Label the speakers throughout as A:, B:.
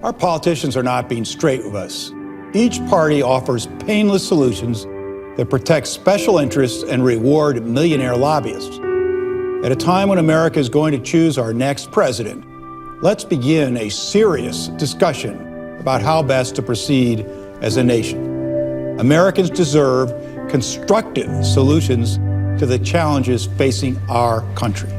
A: Our politicians are not being straight with us. Each party offers painless solutions that protect special interests and reward millionaire lobbyists. At a time when America is going to choose our next president, let's begin a serious discussion about how best to proceed as a nation. Americans deserve constructive solutions to the challenges facing our country.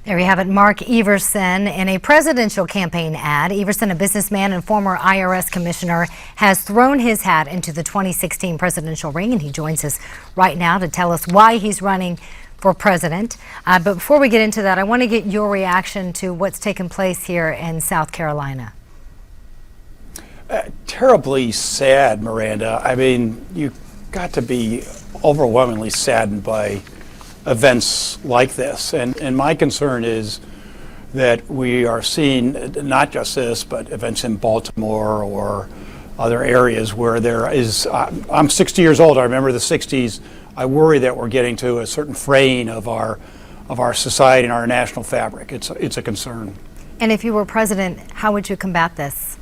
B: There you have it, Mark Everson. In a presidential campaign ad, Everson, a businessman and former IRS commissioner, has thrown his hat into the 2016 presidential ring, and he joins us right now to tell us why he's running for president. But before we get into that, I want to get your reaction to what's taken place here in South Carolina.
C: Terribly sad, Miranda. I mean, you've got to be overwhelmingly saddened by events like this. And my concern is that we are seeing not just this, but events in Baltimore or other areas where there is, I'm 60 years old, I remember the 60s. I worry that we're getting to a certain fraying of our society and our national fabric. It's a concern.
B: And if you were president, how would you combat this?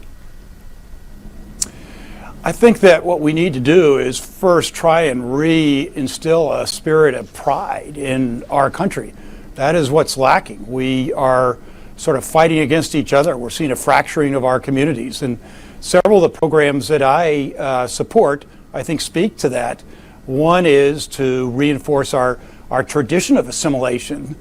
C: I think that what we need to do is first try and reinstill a spirit of pride in our country. That is what's lacking. We are sort of fighting against each other. We're seeing a fracturing of our communities. And several of the programs that I support, I think, speak to that. One is to reinforce our tradition of assimilation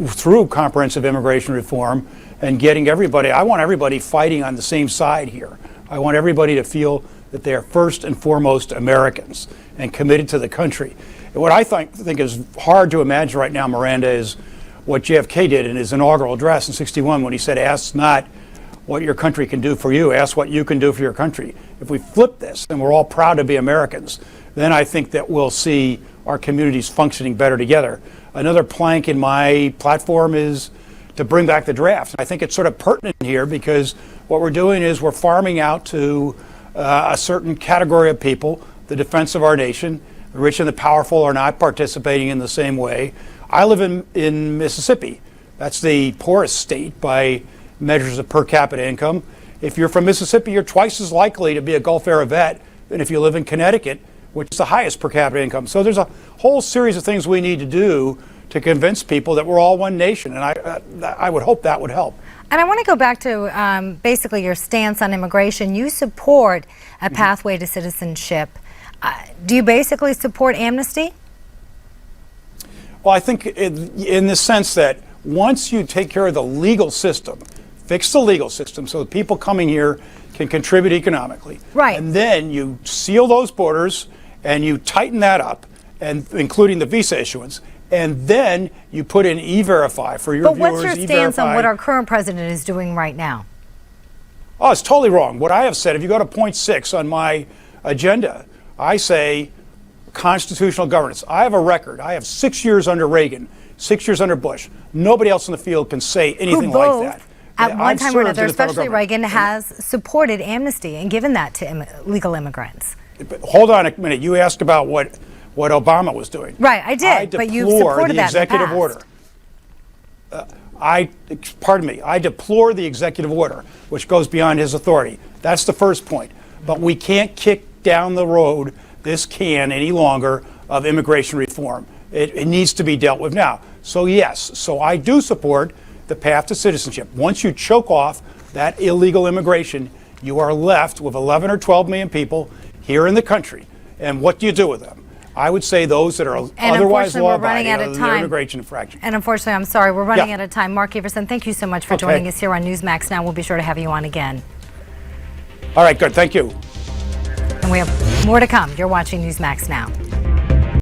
C: through comprehensive immigration reform and getting everybody, I want everybody fighting on the same side here. I want everybody to feel that they are first and foremost Americans and committed to the country. And what I think is hard to imagine right now, Miranda, is what JFK did in his inaugural address in '61 when he said, ask not what your country can do for you, ask what you can do for your country. If we flip this and we're all proud to be Americans, then I think that we'll see our communities functioning better together. Another plank in my platform is to bring back the draft. I think it's sort of pertinent here because what we're doing is we're farming out to a certain category of people the defense of our nation. The rich and the powerful are not participating in the same way. I live in Mississippi. That's the poorest state by measures of per capita income. If you're from Mississippi, you're twice as likely to be a Gulf era vet than if you live in Connecticut, which is the highest per capita income. So there's a whole series of things we need to do to convince people that we're all one nation, and I would hope that would help.
B: And I want to go back to basically your stance on immigration. You support a pathway to citizenship. Do you basically support amnesty?
C: Well, I think in the sense that once you take care of the legal system, fix the legal system so that people coming here can contribute economically.
B: Right.
C: And then you seal those borders and you tighten that up, and including the visa issuance. And then you put in E-Verify for your viewers.
B: But what's your stance on what our current president is doing right now?
C: Oh, it's totally wrong. What I have said, if you go to point 6 on my agenda, I say constitutional governance. I have a record. I have 6 years under Reagan, 6 years under Bush. Nobody else in the field can say anything like that.
B: At one time or another, especially Reagan, has supported amnesty and given that to legal immigrants.
C: But hold on a minute. You asked about what Obama was doing.
B: Right, I did, but you supported that in the
C: executive order. I deplore the executive order, which goes beyond his authority. That's the first point. But we can't kick down the road this can any longer of immigration reform. It needs to be dealt with now. So yes, so I do support the path to citizenship. Once you choke off that illegal immigration, you are left with 11 or 12 million people here in the country. And what do you do with them? I would say those that are otherwise law-abiding of the immigration infraction.
B: And unfortunately, I'm sorry, we're running out of time. Mark Everson, thank you so much for joining us here on Newsmax Now. We'll be sure to have you on again.
C: All right, good. Thank you.
B: And we have more to come. You're watching Newsmax Now.